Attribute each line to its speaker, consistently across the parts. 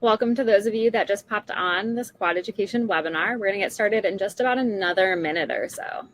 Speaker 1: Welcome to those of you that just popped on this quad education webinar. We're going to get started in just about another minute or so.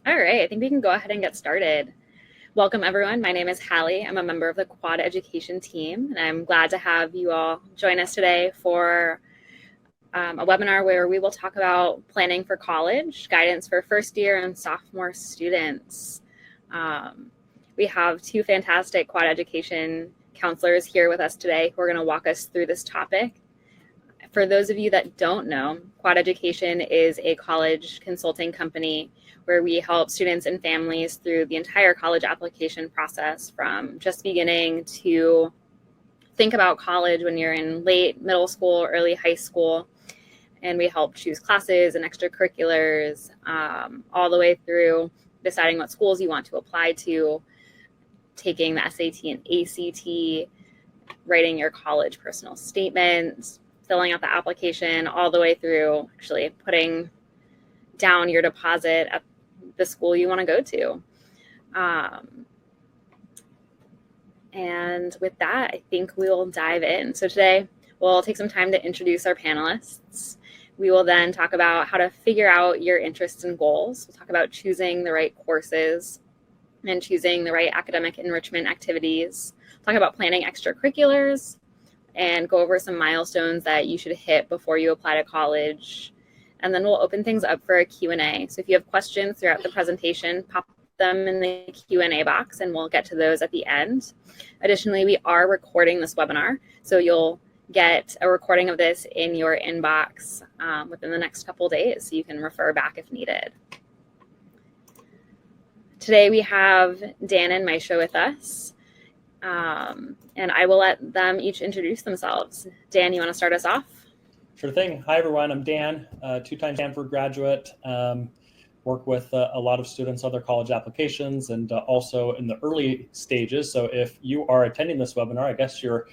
Speaker 1: All right, I think we can go ahead and get started. Welcome, everyone. My name is Hallie. I'm a member of the quad education team, and I'm glad to have you all join us today for a webinar where we will talk about planning for college, guidance for first year and sophomore students. We have two fantastic quad education counselors here with us today who are going to walk us through this topic. For those of you that don't know, Quad Education is a college consulting company where we help students and families through the entire college application process, from just beginning to think about college when you're in late middle school, early high school. And we help choose classes and extracurriculars, all the way through deciding what schools you want to apply to, taking the SAT and ACT, writing your college personal statement, filling out the application, all the way through actually putting down your deposit at the school you want to go to. And with that, I think we will dive in. So today, we'll take some time to introduce our panelists. We will then talk about how to figure out your interests and goals. We'll talk about choosing the right courses and choosing the right academic enrichment activities. Talk about planning extracurriculars, and go over some milestones that you should hit before you apply to college. And then we'll open things up for a Q&A. So if you have questions throughout the presentation, pop them in the Q&A box and we'll get to those at the end. Additionally, we are recording this webinar, so you'll get a recording of this in your inbox within the next couple days, so you can refer back if needed. Today we have Dan and Maisha with us. And I will let them each introduce themselves. Dan, you want to start us off?
Speaker 2: Sure thing. Hi, everyone. I'm Dan, two-time Stanford graduate. Work with a lot of students on their college applications and also in the early stages. So if you are attending this webinar, I guess you're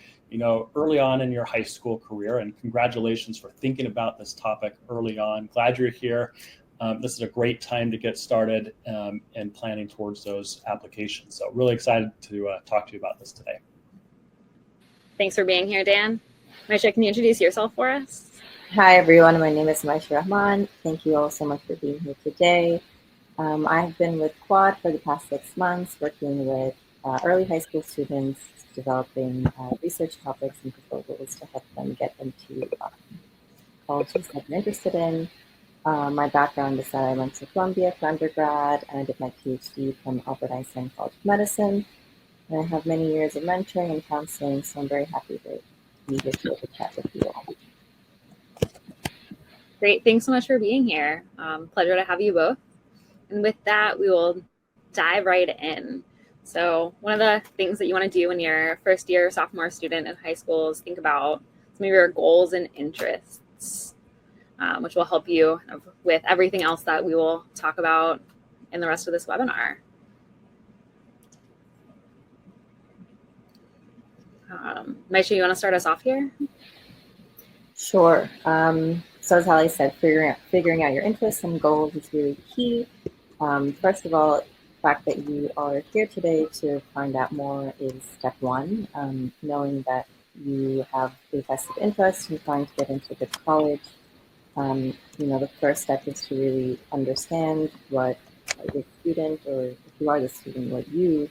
Speaker 2: early on in your high school career, and congratulations for thinking about this topic early on. Glad you're here. This is a great time to get started and planning towards those applications. So really excited to talk to you about this today.
Speaker 1: Thanks for being here, Dan. Maisha, can you introduce yourself for us?
Speaker 3: Hi, everyone. My name is Maisha. Thank you all so much for being here today. I've been with Quad for the past 6 months, working with early high school students, developing research topics and proposals to help them get into colleges that they're interested in. My background is that I went to Columbia for undergrad, and I did my PhD from Albert Einstein College of Medicine. And I have many years of mentoring and counseling, so I'm very happy to be here to chat with you all.
Speaker 1: Great. Thanks so much for being here. Pleasure to have you both. And with that, we will dive right in. So one of the things that you want to do when you're a first year sophomore student in high school is think about some of your goals and interests, which will help you with everything else that we will talk about in the rest of this webinar. Maisha, you want to start us off here?
Speaker 3: Sure. So as Hallie said, figuring out your interests and goals is really key. First of all, the fact that you are here today to find out more is step one. Knowing that you have a vested interest in trying to get into good college. The first step is to really understand what your student, or if you are the student, what you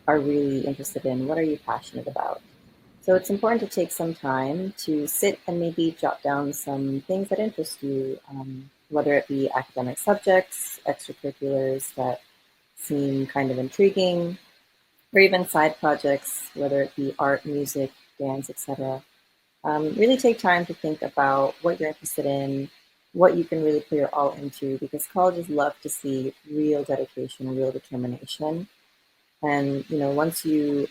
Speaker 3: are really interested in, what are you passionate about. So it's important to take some time to sit and maybe jot down some things that interest you, whether it be academic subjects, extracurriculars that seem kind of intriguing, or even side projects, whether it be art, music, dance, etc. Really take time to think about what you're interested in, what you can really put your all into, because colleges love to see real dedication, real determination. And once you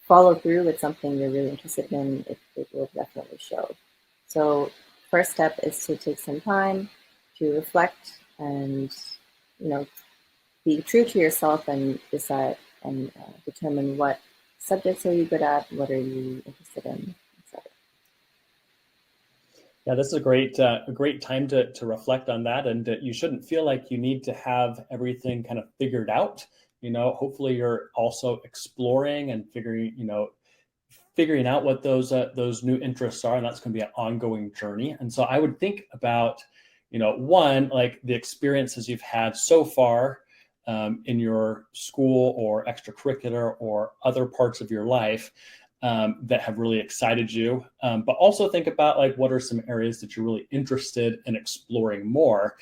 Speaker 3: follow through with something you're really interested in, it will definitely show. So first step is to take some time to reflect and be true to yourself and decide and determine what subjects are you good at, what are you interested in, etc.
Speaker 2: Yeah, this is a great time to reflect on that, and you shouldn't feel like you need to have everything kind of figured out. Hopefully you're also exploring and figuring out what those new interests are, and that's going to be an ongoing journey. And so I would think about, one, like the experiences you've had so far in your school or extracurricular or other parts of your life that have really excited you. But also think about like what are some areas that you're really interested in exploring more,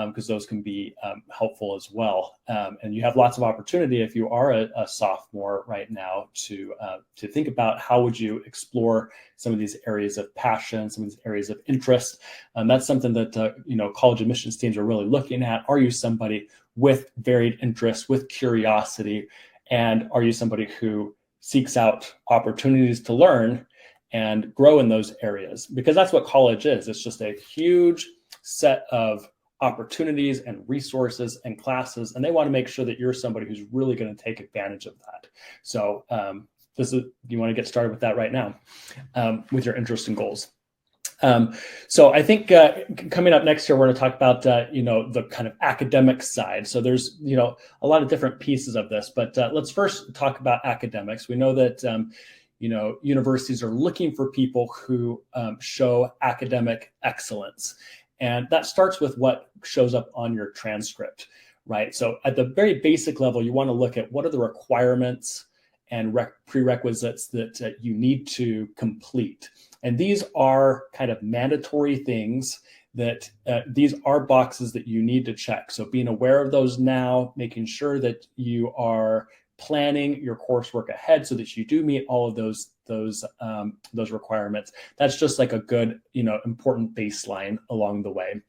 Speaker 2: because those can be helpful as well. And you have lots of opportunity if you are a sophomore right now to think about how would you explore some of these areas of passion, some of these areas of interest. That's something that college admissions teams are really looking at. Are you somebody with varied interests, with curiosity, and are you somebody who seeks out opportunities to learn and grow in those areas? Because that's what college is. It's just a huge set of opportunities and resources and classes, and they want to make sure that you're somebody who's really going to take advantage of that. So you want to get started with that right now with your interests and goals. So I think coming up next year, we're going to talk about the kind of academic side. So there's a lot of different pieces of this, but let's first talk about academics. We know that universities are looking for people who show academic excellence, and that starts with what shows up on your transcript, right? So at the very basic level, you want to look at what are the requirements and prerequisites that you need to complete. And these are kind of mandatory things that these are boxes that you need to check. So being aware of those now, making sure that you are planning your coursework ahead so that you do meet all of those requirements. That's just like a good, important baseline along the way.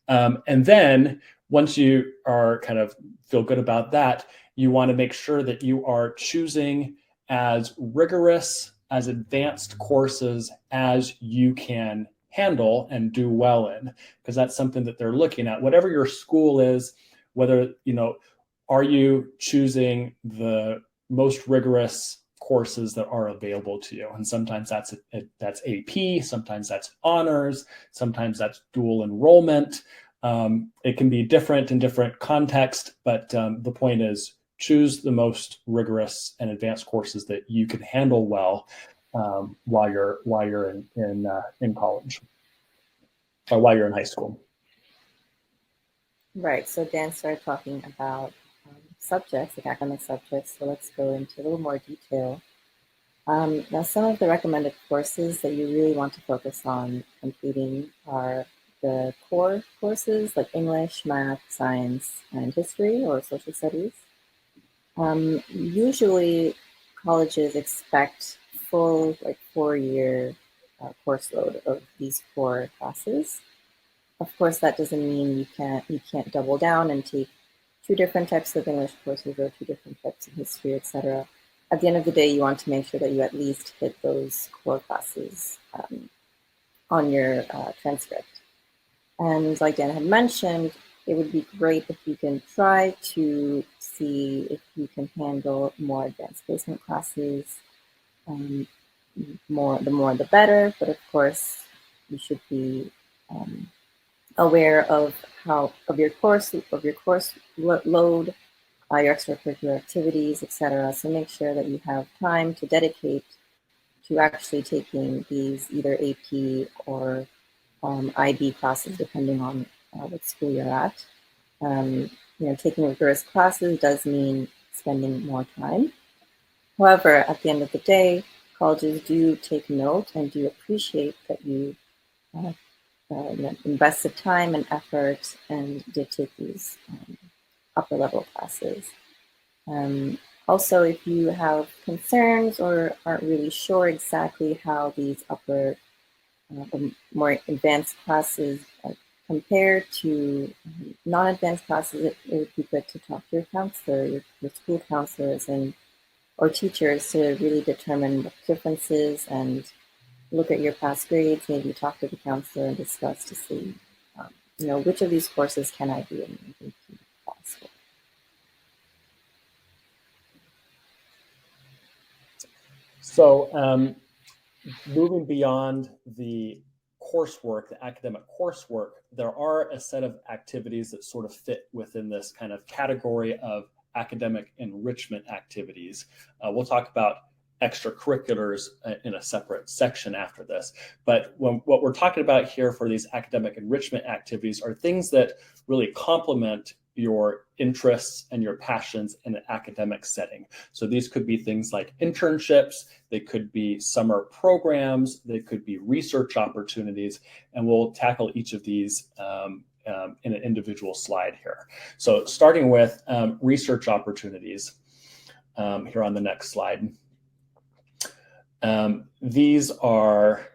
Speaker 2: And then once you are kind of feel good about that, you want to make sure that you are choosing as rigorous, as advanced courses as you can handle and do well in, because that's something that they're looking at. Whatever your school is, whether, are you choosing the most rigorous courses that are available to you? And sometimes that's AP, sometimes that's honors, sometimes that's dual enrollment. It can be different in different contexts, but the point is choose the most rigorous and advanced courses that you can handle well while you're in college or while you're in high school.
Speaker 3: Right. So Dan started talking about subjects, like academic subjects. So let's go into a little more detail. Now, some of the recommended courses that you really want to focus on completing are the core courses like English, math, science, and history or social studies. Usually colleges expect full 4-year course load of these core classes. Of course, that doesn't mean you can't double down and take 2 different types of English courses or 2 different types of history, etc. At the end of the day, you want to make sure that you at least hit those core classes on your transcript. And like Dan had mentioned, it would be great if you can try to see if you can handle more advanced placement classes. The more the better, but of course you should be aware of your course load, your extracurricular activities, etc. So make sure that you have time to dedicate to actually taking these either AP or IB classes, depending on what school you're at. taking rigorous classes does mean spending more time. However, at the end of the day, colleges do take note and do appreciate that you invested time and effort and did take these upper level classes. Also, if you have concerns or aren't really sure exactly how these the more advanced classes compare to non-advanced classes, it would be good to talk to your counselor, your school counselors, or teachers to really determine what differences and look at your past grades, maybe talk to the counselor and discuss to see, which of these courses can I be in class for.
Speaker 2: So moving beyond the coursework, the academic coursework, there are a set of activities that sort of fit within this kind of category of academic enrichment activities. We'll talk about extracurriculars in a separate section after this. But what we're talking about here for these academic enrichment activities are things that really complement your interests and your passions in an academic setting. So these could be things like internships, they could be summer programs, they could be research opportunities, and we'll tackle each of these in an individual slide here. So starting with research opportunities here on the next slide. These are,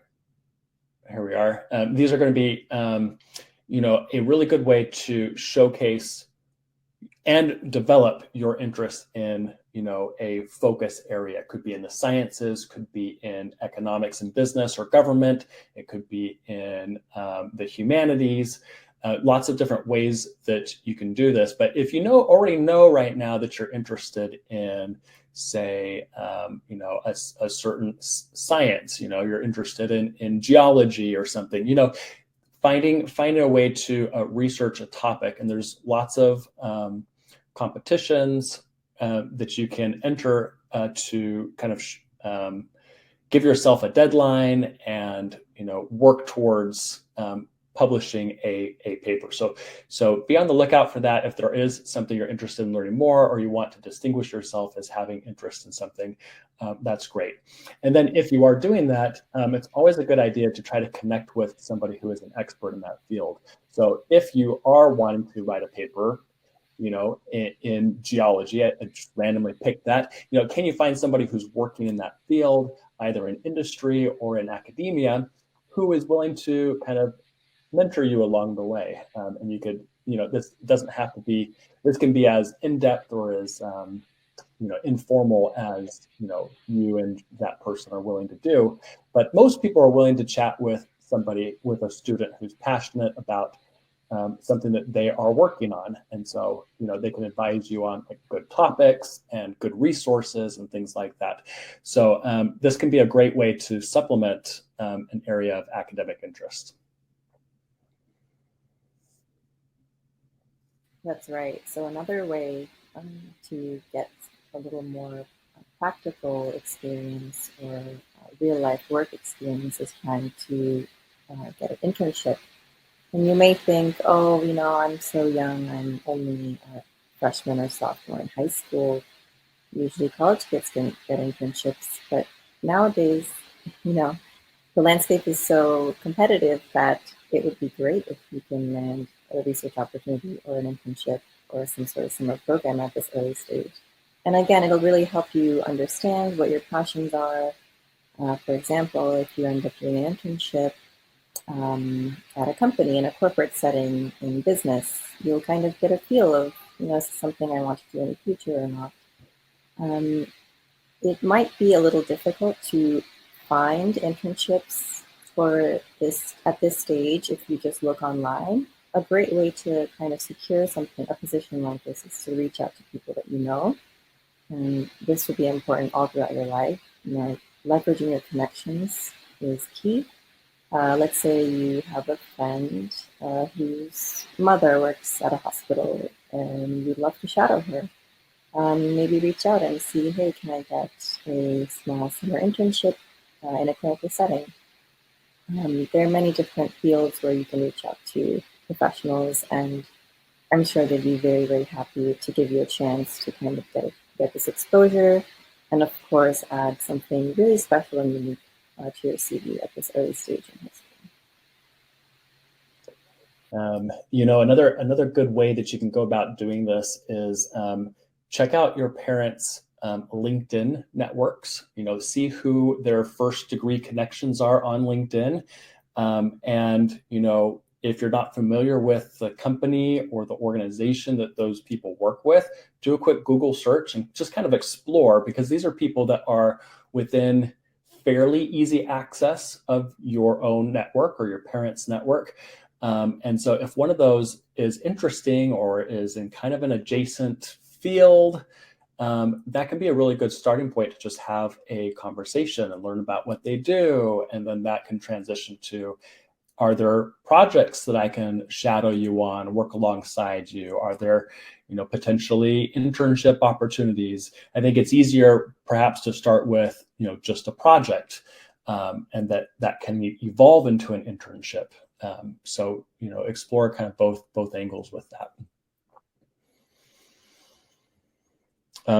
Speaker 2: here we are, these are going to be, a really good way to showcase and develop your interest in, a focus area. It could be in the sciences, could be in economics and business or government. It could be in the humanities. Lots of different ways that you can do this. But if you already know right now that you're interested in, say, a certain science, you're interested in geology or something, finding a way to research a topic. And there's lots of competitions that you can enter to kind of give yourself a deadline and, work towards publishing a paper. So be on the lookout for that. If there is something you're interested in learning more, or you want to distinguish yourself as having interest in something, that's great. And then if you are doing that, it's always a good idea to try to connect with somebody who is an expert in that field. So if you are wanting to write a paper, in geology, I just randomly picked that, can you find somebody who's working in that field, either in industry or in academia, who is willing to kind of mentor you along the way? And you could, this doesn't have to be, this can be as in-depth or as, informal as, you and that person are willing to do. But most people are willing to chat with somebody, with a student who's passionate about something that they are working on. And so, they can advise you on good topics and good resources and things like that. So this can be a great way to supplement an area of academic interest.
Speaker 3: That's right. So another way to get a little more practical experience or real life work experience is trying to get an internship. And you may think, oh, I'm so young, I'm only a freshman or sophomore in high school. Usually college kids can get internships, but nowadays, the landscape is so competitive that it would be great if you can land a research opportunity or an internship or some sort of summer program at this early stage. And again, it'll really help you understand what your passions are. For example, if you end up doing an internship at a company in a corporate setting in business, you'll kind of get a feel of, is this something I want to do in the future or not. It might be a little difficult to find internships for this at this stage if you just look online. A great way to kind of secure something, a position like this, is to reach out to people that you know. And this will be important all throughout your life. Leveraging your connections is key. Let's say you have a friend whose mother works at a hospital and you'd love to shadow her. Maybe reach out and see, hey, can I get a small summer internship in a clinical setting? There are many different fields where you can reach out to professionals and I'm sure they'd be very, very happy to give you a chance to kind of get this exposure, and of course add something really special and unique to your CV at this early stage in high school.
Speaker 2: Another good way that you can go about doing this is check out your parents' LinkedIn networks. See who their first degree connections are on LinkedIn, and if you're not familiar with the company or the organization that those people work with, do a quick Google search and just kind of explore, because these are people that are within fairly easy access of your own network or your parents' network. And so if one of those is interesting or is in kind of an adjacent field, that can be a really good starting point to just have a conversation and learn about what they do. And then that can transition to, are there projects that I can shadow you on, work alongside you? Are there, potentially internship opportunities? I think it's easier perhaps to start with, just a project, and that can evolve into an internship. So, explore kind of both angles with that.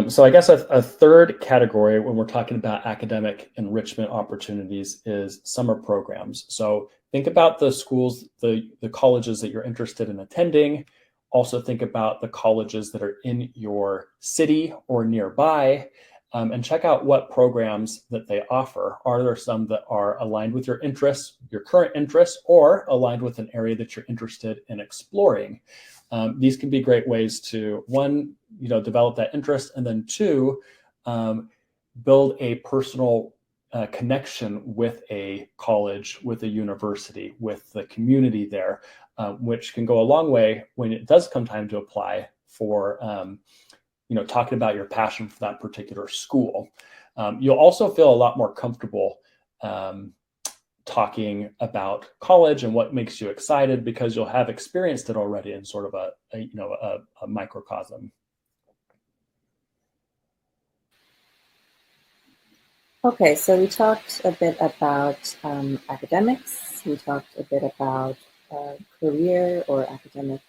Speaker 2: So I guess a third category when we're talking about academic enrichment opportunities is summer programs. So think about the schools, the colleges that you're interested in attending. Also think about the colleges that are in your city or nearby, and check out what programs that they offer. Are there some that are aligned with your interests, your current interests, or aligned with an area that you're interested in exploring? These can be great ways to, one, develop that interest, and then two, build a personal connection with a college, with a university, with the community there, which can go a long way when it does come time to apply for, talking about your passion for that particular school. You'll also feel a lot more comfortable talking about college and what makes you excited, because you'll have experienced it already in sort of a microcosm.
Speaker 3: Okay, so we talked a bit about academics. We talked a bit about career or academic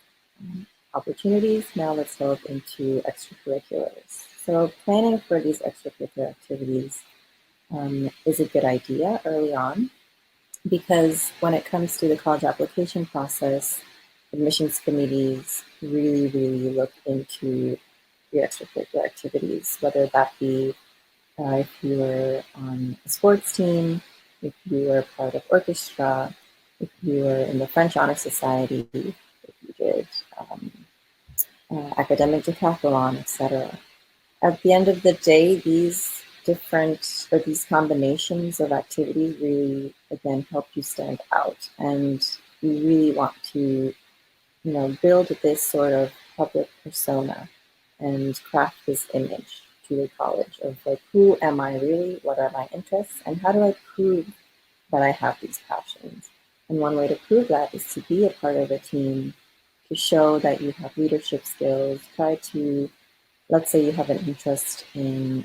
Speaker 3: opportunities. Now let's delve into extracurriculars. So planning for these extracurricular activities is a good idea early on, because when it comes to the college application process, admissions committees really, really look into your extracurricular activities, whether that be if you were on a sports team, if you were part of orchestra, if you were in the French Honor Society, if you did academic decathlon, etc. At the end of the day, these combinations of activities really, again, help you stand out. And you really want to, build this sort of public persona and craft this image to the college of like, who am I really? What are my interests? And how do I prove that I have these passions? And one way to prove that is to be a part of a team, to show that you have leadership skills. Try to, let's say you have an interest in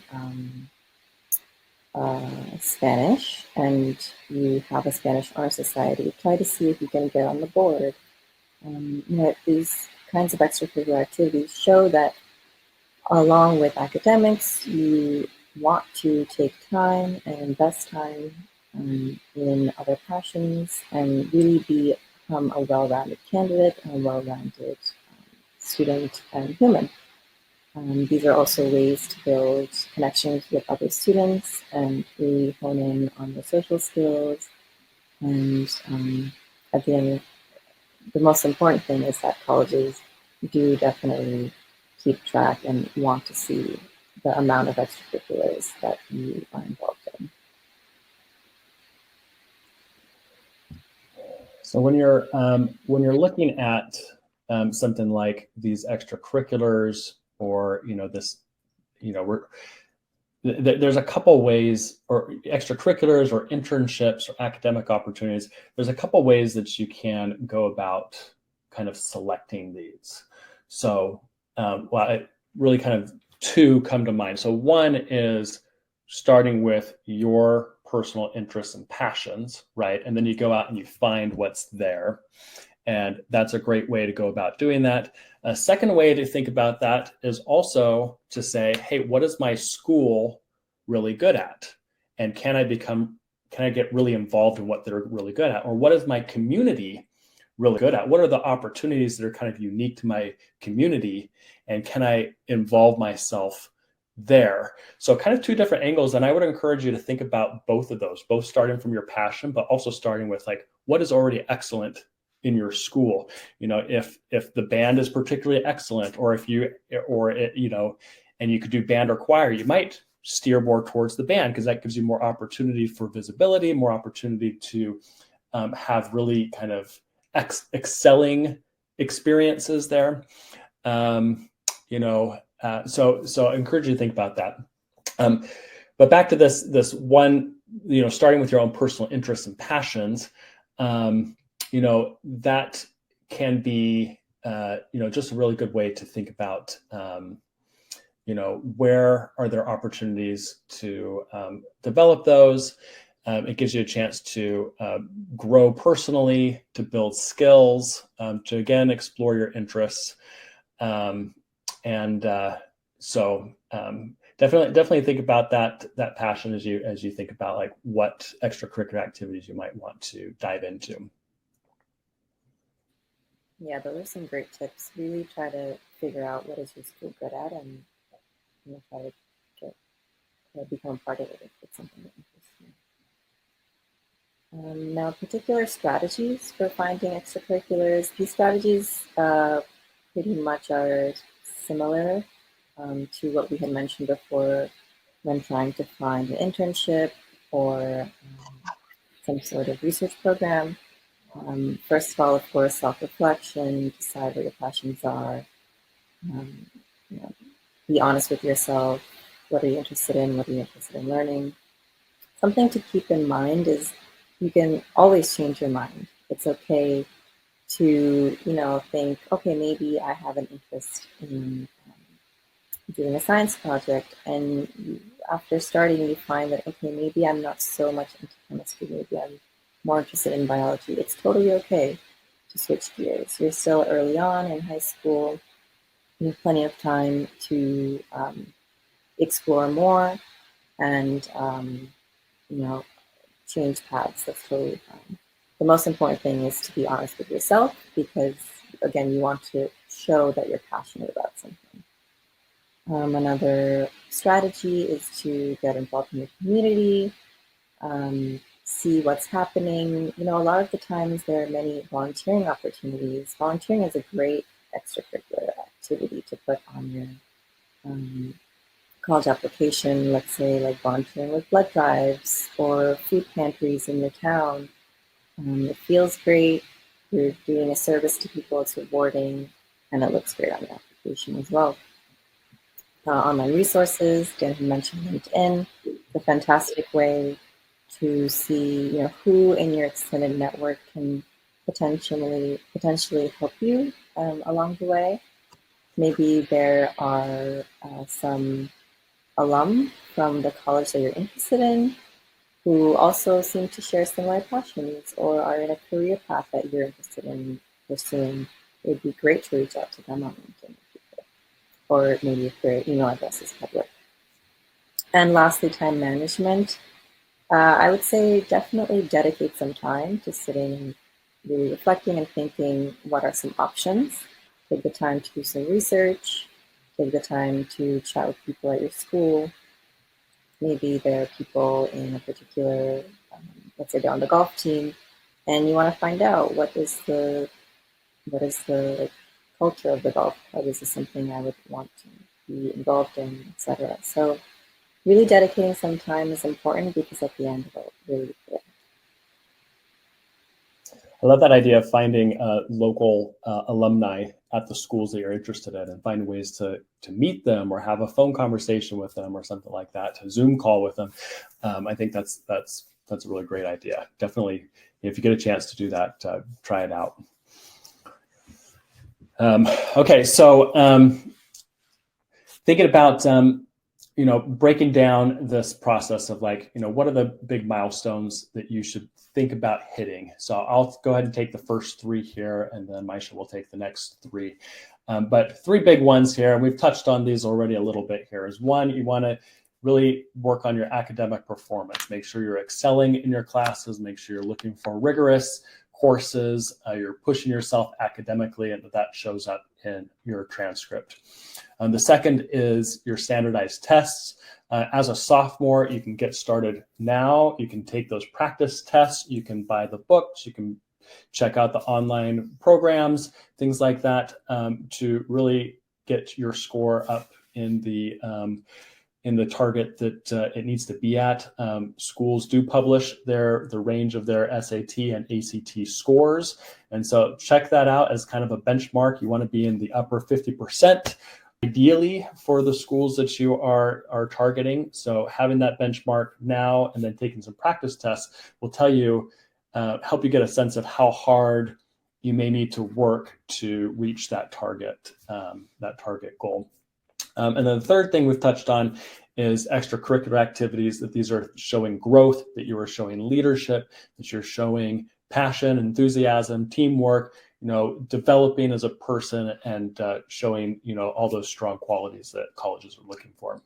Speaker 3: Spanish and you have a Spanish Honor Society. Try to see if you can get on the board. These kinds of extracurricular activities show that along with academics, you want to take time and invest time in other passions and really become a well-rounded candidate and a well-rounded student and human. These are also ways to build connections with other students and really hone in on the social skills. And at the end, the most important thing is that colleges do definitely keep track and want to see the amount of extracurriculars that you are involved in.
Speaker 2: So when you're looking at something like these extracurriculars, or there's a couple ways, or extracurriculars or internships or academic opportunities. There's a couple ways that you can go about kind of selecting these. So really kind of two come to mind. So one is starting with your personal interests and passions, right? And then you go out and you find what's there. And that's a great way to go about doing that. A second way to think about that is also to say, hey, what is my school really good at? And can I get really involved in what they're really good at? Or what is my community really good at? What are the opportunities that are kind of unique to my community? And can I involve myself there? So kind of two different angles. And I would encourage you to think about both of those, both starting from your passion, but also starting with like, what is already excellent in your school? If the band is particularly excellent, or and you could do band or choir, you might steer more towards the band because that gives you more opportunity for visibility, more opportunity to have really kind of excelling experiences there. So I encourage you to think about that. But back to this one, starting with your own personal interests and passions, that can be, just a really good way to think about, where are there opportunities to develop those. It gives you a chance to grow personally, to build skills, to again explore your interests, definitely think about that passion as you think about like what extracurricular activities you might want to dive into.
Speaker 3: Yeah, those are some great tips. Really try to figure out what is your school good at, and try to become part of it if it's something that interests you. Now, particular strategies for finding extracurriculars. These strategies pretty much are similar to what we had mentioned before when trying to find an internship or some sort of research program. First of all, of course, self-reflection, decide what your passions are, be honest with yourself. What are you interested in? What are you interested in learning? Something to keep in mind is you can always change your mind. It's okay to, think, okay, maybe I have an interest in doing a science project, and after starting, you find that, okay, maybe I'm not so much into chemistry, maybe I'm more interested in biology. It's totally okay to switch gears. You're still early on in high school. You have plenty of time to explore more and, change paths. That's totally fine. The most important thing is to be honest with yourself because, again, you want to show that you're passionate about something. Another strategy is to get involved in your community, see what's happening. A lot of the times there are many volunteering opportunities. Volunteering is a great extracurricular activity to put on your college application, let's say like volunteering with blood drives or food pantries in your town. It feels great. You're doing a service to people. It's rewarding, and it looks great on the application as well. Online resources, Dan mentioned LinkedIn. It's a fantastic way to see, who in your extended network can potentially help you along the way. Maybe there are some alum from the college that you're interested in who also seem to share similar passions or are in a career path that you're interested in pursuing. It would be great to reach out to them on LinkedIn, or maybe if their email address is public. And lastly, time management. I would say definitely dedicate some time to sitting and really reflecting and thinking what are some options. Take the time to do some research. Take the time to chat with people at your school. Maybe there are people in a particular, let's say they're on the golf team, and you want to find out what is the culture of the golf club. Is this something I would want to be involved in, etc. So really dedicating some time is important because at the end it'll really fit.
Speaker 2: I love that idea of finding local alumni at the schools that you're interested in and find ways to meet them or have a phone conversation with them or something like that, to Zoom call with them. I think that's a really great idea. Definitely, if you get a chance to do that, try it out. Okay, so thinking about breaking down this process of like, what are the big milestones that you should think about hitting? So I'll go ahead and take the first three here, and then Maisha will take the next three. But three big ones here, and we've touched on these already a little bit here, is one, you want to really work on your academic performance. Make sure you're excelling in your classes. Make sure you're looking for rigorous courses. You're pushing yourself academically, and that shows up in your transcript. The second is your standardized tests. As a sophomore, you can get started now. You can take those practice tests. You can buy the books. You can check out the online programs, things like that, to really get your score up in the target that it needs to be at. Schools do publish the range of their SAT and ACT scores. And so check that out as kind of a benchmark. You want to be in the upper 50%, ideally, for the schools that you are targeting. So having that benchmark now and then taking some practice tests will tell you, help you get a sense of how hard you may need to work to reach that target goal. And then the third thing we've touched on is extracurricular activities, that these are showing growth, that you are showing leadership, that you're showing passion, enthusiasm, teamwork, developing as a person, and showing, all those strong qualities that colleges are looking for.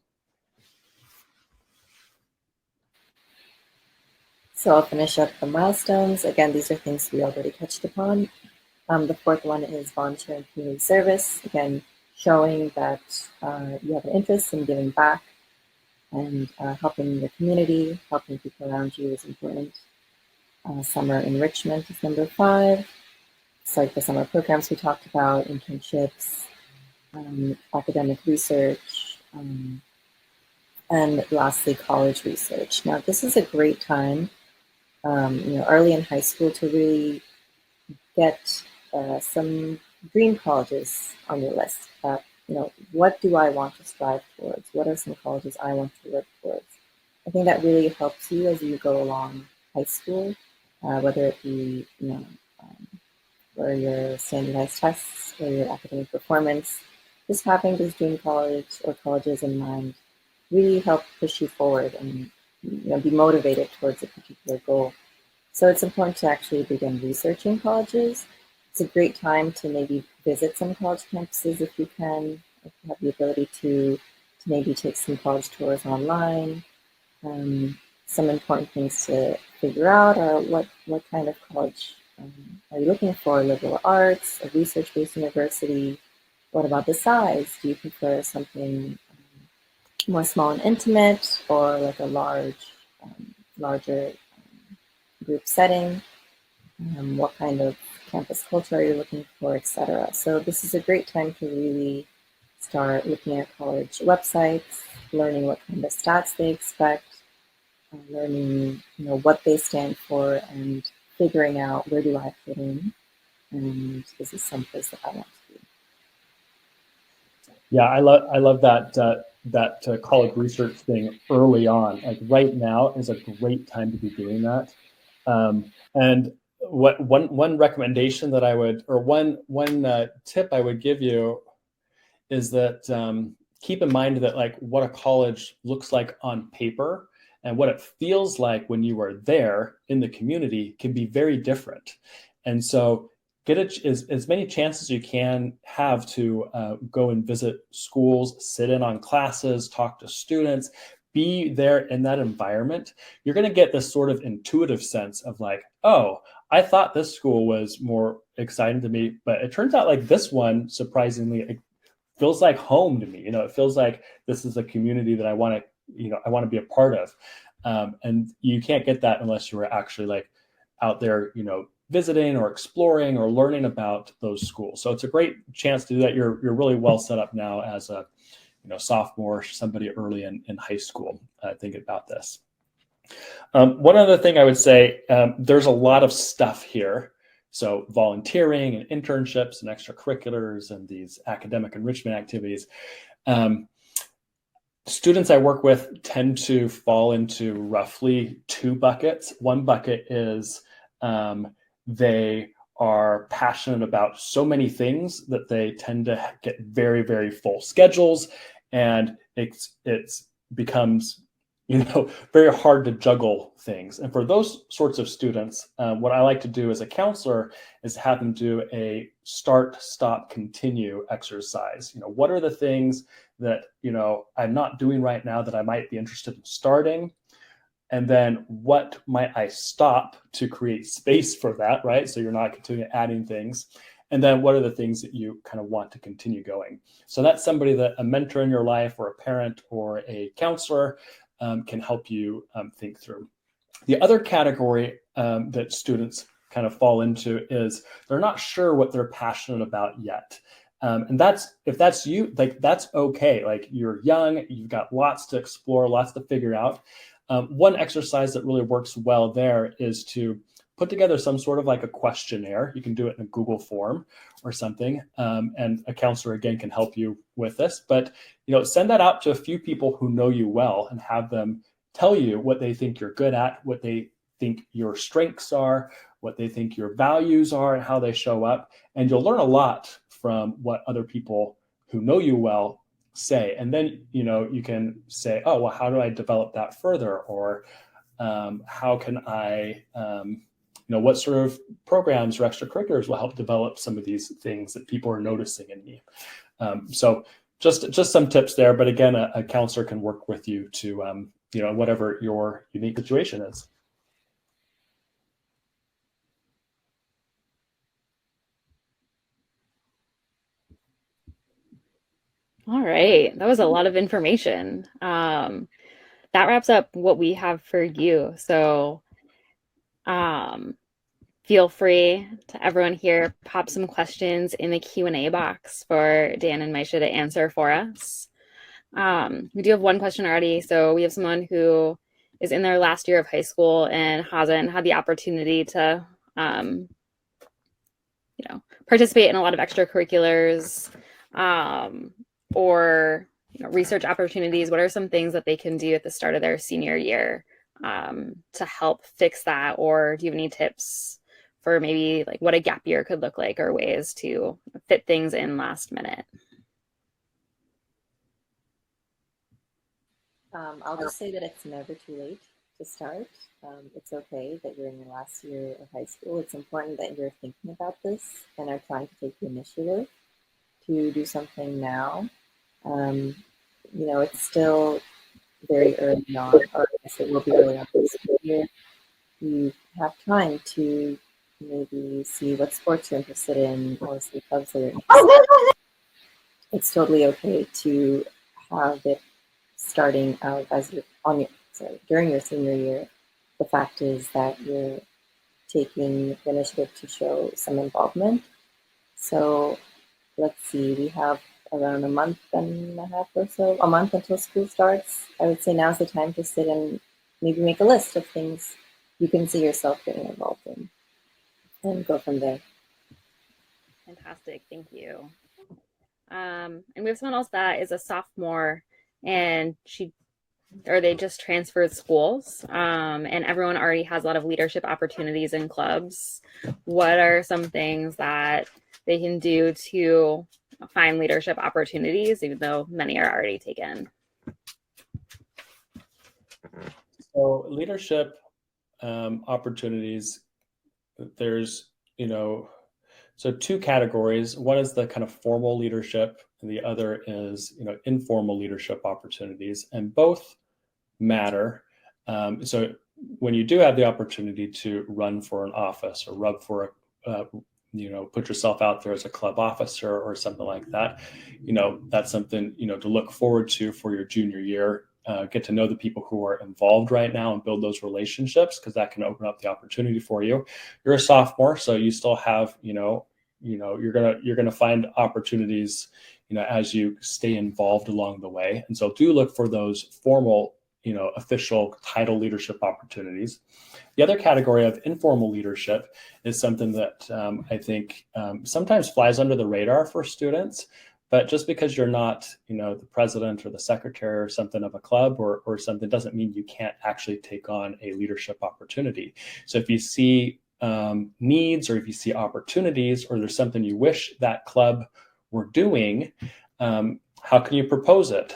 Speaker 3: So I'll finish up the milestones. Again, these are things we already touched upon. The fourth one is volunteer and community service. Again, showing that you have an interest in giving back and helping the community, helping people around you is important. Summer enrichment is number 5. It's like the summer programs we talked about, internships, academic research, and lastly, college research. Now, this is a great time, early in high school, to really get some dream colleges on your list. What do I want to strive towards? What are some colleges I want to work towards? I think that really helps you as you go along high school, whether it be, or your standardized tests or your academic performance. Just having this dream college or colleges in mind really help push you forward and be motivated towards a particular goal. So it's important to actually begin researching colleges. It's a great time to maybe visit some college campuses if you can, if you have the ability to maybe take some college tours online. Some important things to figure out are what kind of college are you looking for? Liberal arts, a research-based university? What about the size? Do you prefer something more small and intimate, or like a larger group setting? What kind of campus culture are you looking for, etc. So this is a great time to really start looking at college websites, learning what kind of stats they expect, learning what they stand for, and figuring out, where do I fit in, and is this someplace that I want to be?
Speaker 2: Yeah, I love that college research thing early on. Like right now is a great time to be doing that. And one recommendation that I would, or one tip I would give you is that keep in mind that like what a college looks like on paper and what it feels like when you are there in the community can be very different. And so get as many chances you can have to go and visit schools, sit in on classes, talk to students, be there in that environment. You're going to get this sort of intuitive sense of like, oh, I thought this school was more exciting to me, but it turns out like this one, surprisingly, it feels like home to me. It feels like this is a community that I want to be a part of. And you can't get that unless you were actually like out there, visiting or exploring or learning about those schools. So it's a great chance to do that. You're really well set up now as a sophomore, somebody early in high school, thinking about this. One other thing I would say, there's a lot of stuff here. So volunteering and internships and extracurriculars and these academic enrichment activities. Students I work with tend to fall into roughly 2 buckets. One bucket is they are passionate about so many things that they tend to get very, very full schedules, and it's becomes, very hard to juggle things. And for those sorts of students, what I like to do as a counselor is have them do a start, stop, continue exercise. What are the things that, I'm not doing right now that I might be interested in starting? And then what might I stop to create space for that, right? So you're not continuing adding things. And then what are the things that you kind of want to continue going? So that's somebody that a mentor in your life or a parent or a counselor can help you think through. The other category that students kind of fall into is they're not sure what they're passionate about yet. And if that's you, like, that's okay. Like, you're young, you've got lots to explore, lots to figure out. One exercise that really works well there is to put together some sort of like a questionnaire. You can do it in a Google form or something. And a counselor, again, can help you with this. But, send that out to a few people who know you well and have them tell you what they think you're good at, what they think your strengths are, what they think your values are, and how they show up. And you'll learn a lot from what other people who know you well say. And then, you can say, oh, well, how do I develop that further? Or how can I, what sort of programs or extracurriculars will help develop some of these things that people are noticing in me? So just some tips there. But again, a counselor can work with you to, whatever your unique situation is.
Speaker 1: All right, that was a lot of information. That wraps up what we have for you. So feel free to everyone here, pop some questions in the Q&A box for Dan and Maisha to answer for us. We do have one question already. So we have someone who is in their last year of high school and hasn't had the opportunity to, participate in a lot of extracurriculars or research opportunities. What are some things that they can do at the start of their senior year to help fix that? Or do you have any tips for maybe like what a gap year could look like, or ways to fit things in last minute?
Speaker 3: I'll just say that it's never too late to start. It's okay that you're in your last year of high school. It's important that you're thinking about this and are trying to take the initiative to do something now. It's still very early on, or I guess it will be early on this year. You have time to maybe see what sports you're interested in or see clubs that you're interested in. It's totally okay to have it starting out as during your senior year. The fact is that you're taking the initiative to show some involvement. So let's see, we have around a month and a half or so, a month until school starts. I would say now's the time to sit and maybe make a list of things you can see yourself getting involved in and go from there.
Speaker 1: Fantastic, thank you. And we have someone else that is a sophomore, and they just transferred schools, and everyone already has a lot of leadership opportunities in clubs. What are some things that they can do to find leadership opportunities, even though many are already taken?
Speaker 2: So leadership opportunities, there's, so two categories. One is the kind of formal leadership, and the other is, informal leadership opportunities, and both matter. So when you do have the opportunity to run for an office or put yourself out there as a club officer or something like that, that's something, to look forward to for your junior year. Get to know the people who are involved right now and build those relationships, because that can open up the opportunity for you. You're a sophomore, so you still have, you're gonna find opportunities, as you stay involved along the way. And so do look for those formal, official title leadership opportunities. The other category of informal leadership is something that I think sometimes flies under the radar for students. But just because you're not, the president or the secretary or something of a club or something, doesn't mean you can't actually take on a leadership opportunity. So if you see needs, or if you see opportunities, or there's something you wish that club were doing, How can you propose it?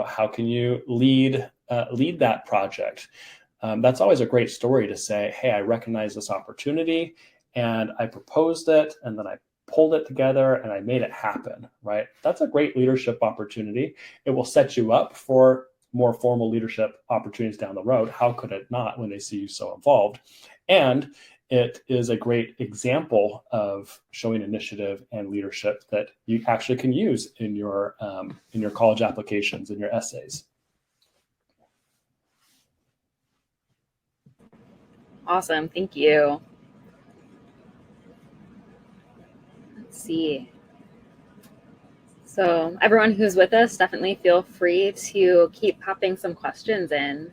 Speaker 2: How can you lead that project? That's always a great story to say, hey, I recognize this opportunity and I proposed it, and then I pulled it together and I made it happen, right? That's a great leadership opportunity. It will set you up for more formal leadership opportunities down the road. How could it not when they see you so involved? And it is a great example of showing initiative and leadership that you actually can use in your college applications, in your essays.
Speaker 1: Awesome, thank you. Let's see. So everyone who's with us, definitely feel free to keep popping some questions in.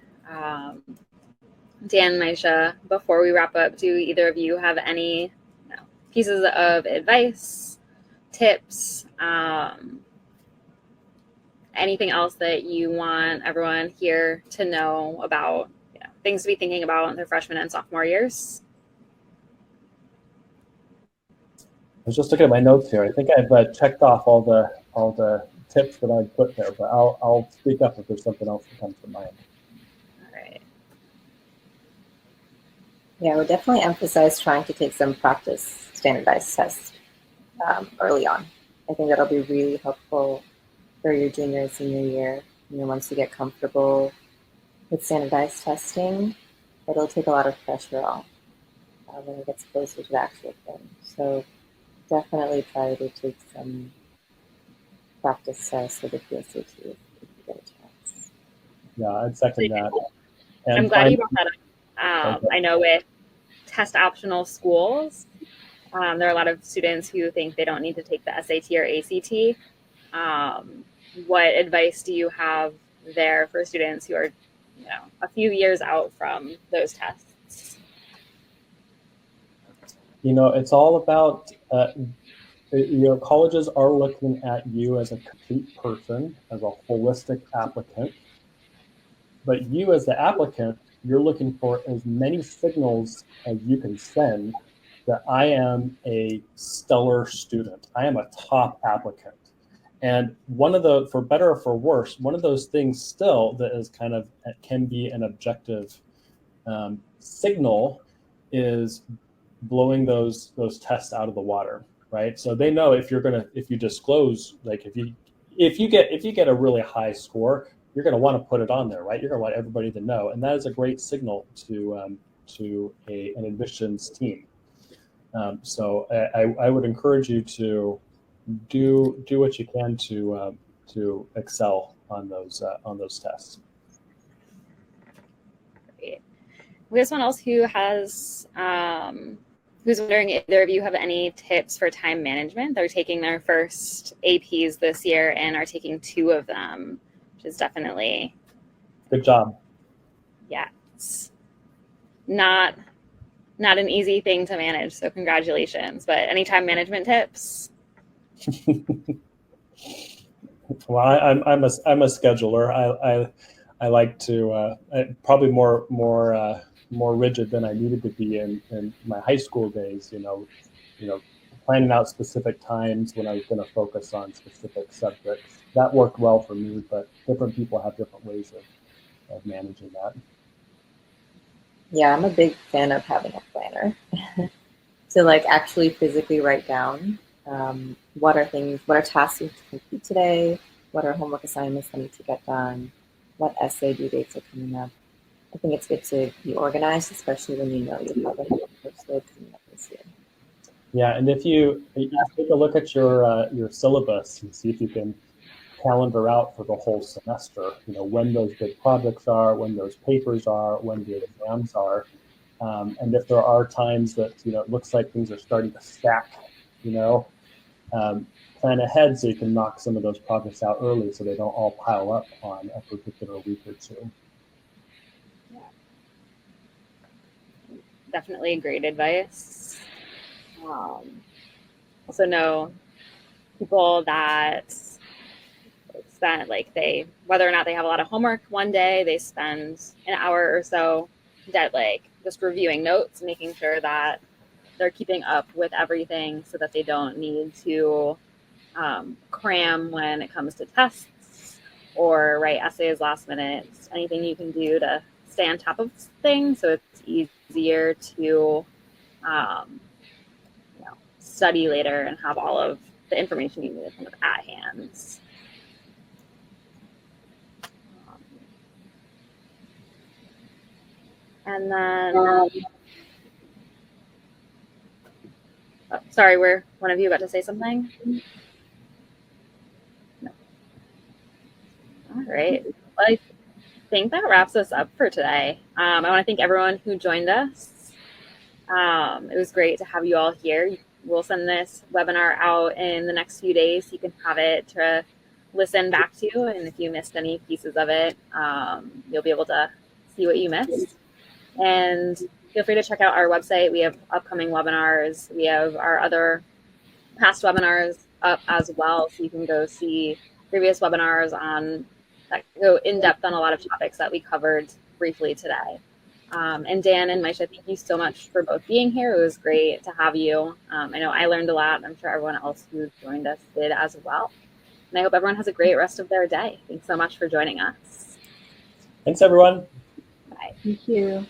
Speaker 1: Dan, Maisha, before we wrap up, do either of you have any pieces of advice, tips, anything else that you want everyone here to know about, things to be thinking about in their freshman and sophomore years?
Speaker 2: I was just looking at my notes here. I think I've checked off all the tips that I've put there, but I'll speak up if there's something else that comes to mind.
Speaker 1: All right.
Speaker 3: Yeah, I would definitely emphasize trying to take some practice standardized tests early on. I think that'll be really helpful for your junior and senior year. Once you get comfortable with standardized testing, it'll take a lot of pressure off when it gets closer to the actual thing. So definitely try to take some practice tests with the PSAT if you get a chance.
Speaker 2: Yeah, I'd second that. And
Speaker 1: I'm glad you brought that up. I know with test optional schools, there are a lot of students who think they don't need to take the SAT or ACT. What advice do you have there for students who are, a few years out from those tests?
Speaker 2: It's all about, colleges are looking at you as a complete person, as a holistic applicant. But you as the applicant, you're looking for as many signals as you can send that I am a stellar student. I am a top applicant. And for better or for worse, one of those things still that is can be an objective signal is blowing those tests out of the water, right? So they know if you disclose, like if you get a really high score, you're going to want to put it on there, right? You're going to want everybody to know, and that is a great signal to an admissions team. So I would encourage you to do what you can to excel on those tests.
Speaker 1: Great. We have someone else who has who's wondering if either of you have any tips for time management. They're taking their first APs this year and are taking 2 of them, which is definitely
Speaker 2: good job.
Speaker 1: Yeah, it's not an easy thing to manage. So congratulations. But any time management tips?
Speaker 2: Well, I'm a scheduler. I like to probably more rigid than I needed to be in my high school days. Planning out specific times when I was going to focus on specific subjects. That worked well for me, but different people have different ways of managing that.
Speaker 3: Yeah, I'm a big fan of having a planner to actually physically write down what are tasks you have to complete today, what are homework assignments that need to get done, what essay due dates are coming up. I think it's good to be organized, especially when you know you have a workload coming up this year.
Speaker 2: Yeah, and if you take a look at your syllabus and see if you can calendar out for the whole semester, when those big projects are, when those papers are, when the exams are, and if there are times that it looks like things are starting to stack, plan ahead so you can knock some of those projects out early so they don't all pile up on a particular week or two.
Speaker 1: Yeah. Definitely great advice. Also know people that spend whether or not they have a lot of homework one day, they spend an hour or so that just reviewing notes, making sure that they're keeping up with everything so that they don't need to cram when it comes to tests or write essays last minute. Anything you can do to stay on top of things so it's easier to study later and have all of the information you need kind of at hand. And then, sorry, were one of you about to say something? No. All right. Well, I think that wraps us up for today. I want to thank everyone who joined us. It was great to have you all here. We'll send this webinar out in the next few days so you can have it to listen back to. And if you missed any pieces of it, you'll be able to see what you missed. And feel free to check out our website. We have upcoming webinars. We have our other past webinars up as well. So you can go see previous webinars that go in depth on a lot of topics that we covered briefly today. And Dan and Maisha, thank you so much for both being here. It was great to have you. I know I learned a lot. I'm sure everyone else who joined us did as well. And I hope everyone has a great rest of their day. Thanks so much for joining us.
Speaker 2: Thanks, everyone.
Speaker 1: Bye.
Speaker 3: Thank you.